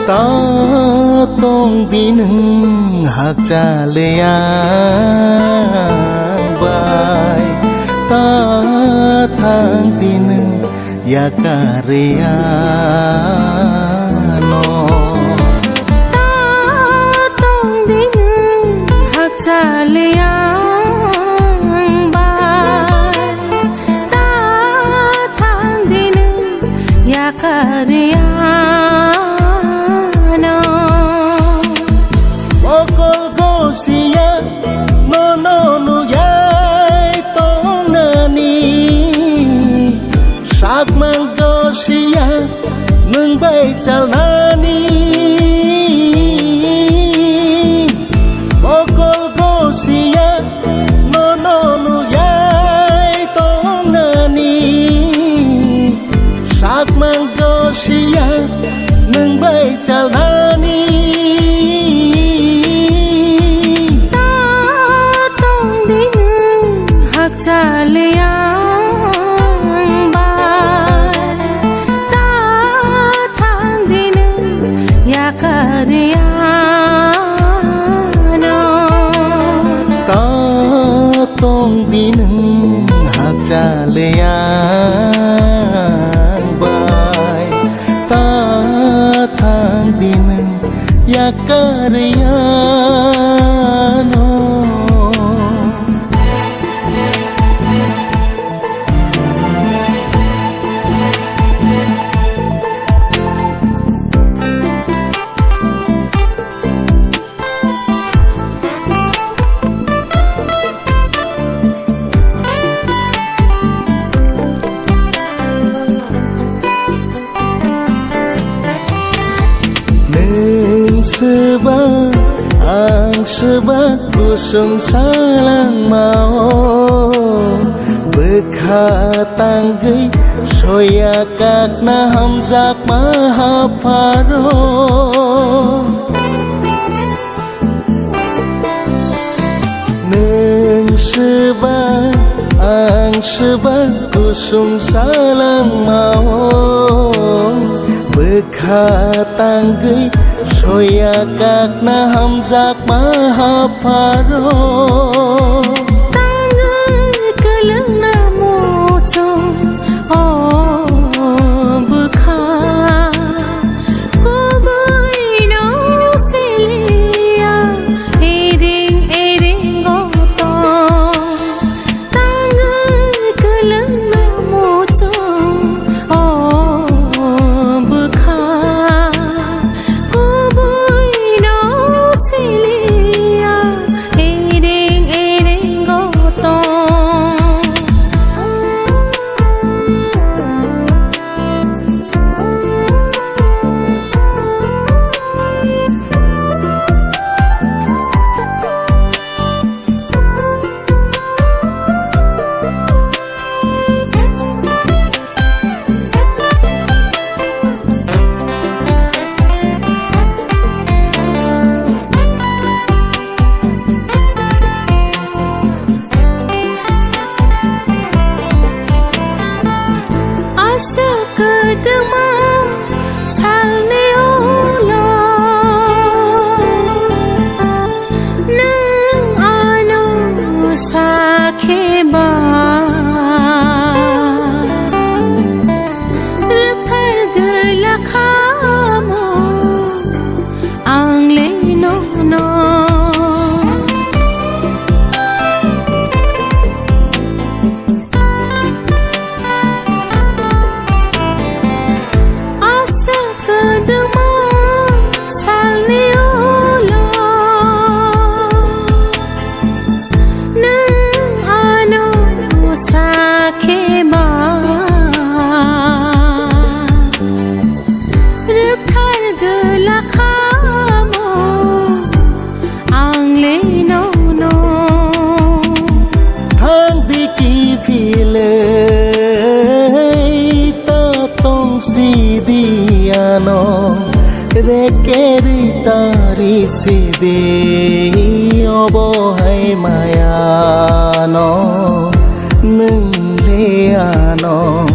ta tông đi nâng hạt trà lê bài ta thang đi nâng ya karya no ta tông đi nâng hạt trà lê bài ta thang đi nâng ya karya nâng bay chal nani bokol gosia no no nu yai tong nani sak mang gosia nâng bay chal nani ta tong đi nâng hak cha le tông đi nâng hạt trà lê bài ta thang đi nâng ya karya no sebab ang sebab kusung salang mau bekhatang gay soya kak na hamzak mahaparo neng sebab ang sebab kusung salang mau bekhatang gay soya kak na hamzak mahaparo tangan kelang namu chung bekha ko boy no selia ering goto tangan kelang namu chung bekha kedema salne ola nang ano sakeba rekhar gela khamo ang le no no rekeri tari side obohai mayano neng leano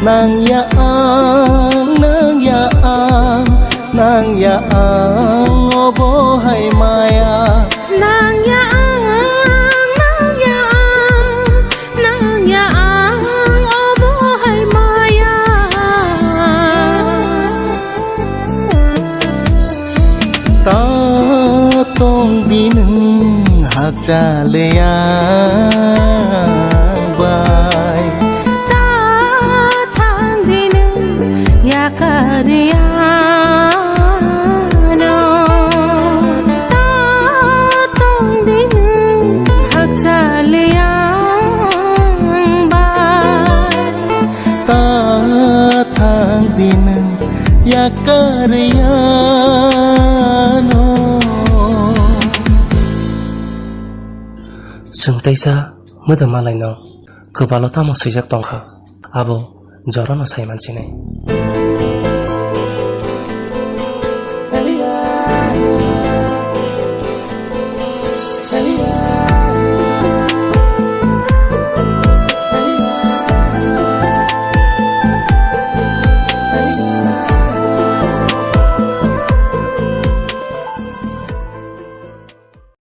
nang ya ang nang ya ang obohay maya nang yaang obohay maya ta tong bineng hakjaleyang bai ta thang dinin yakariyano ta tong dinin hakjaleyang bai ta thang bineng yakariyano जों तैसा मोदोम मालायनाव गोबाल' तामाव सैजाक दंखा आबो जरनो साय मानसिनाय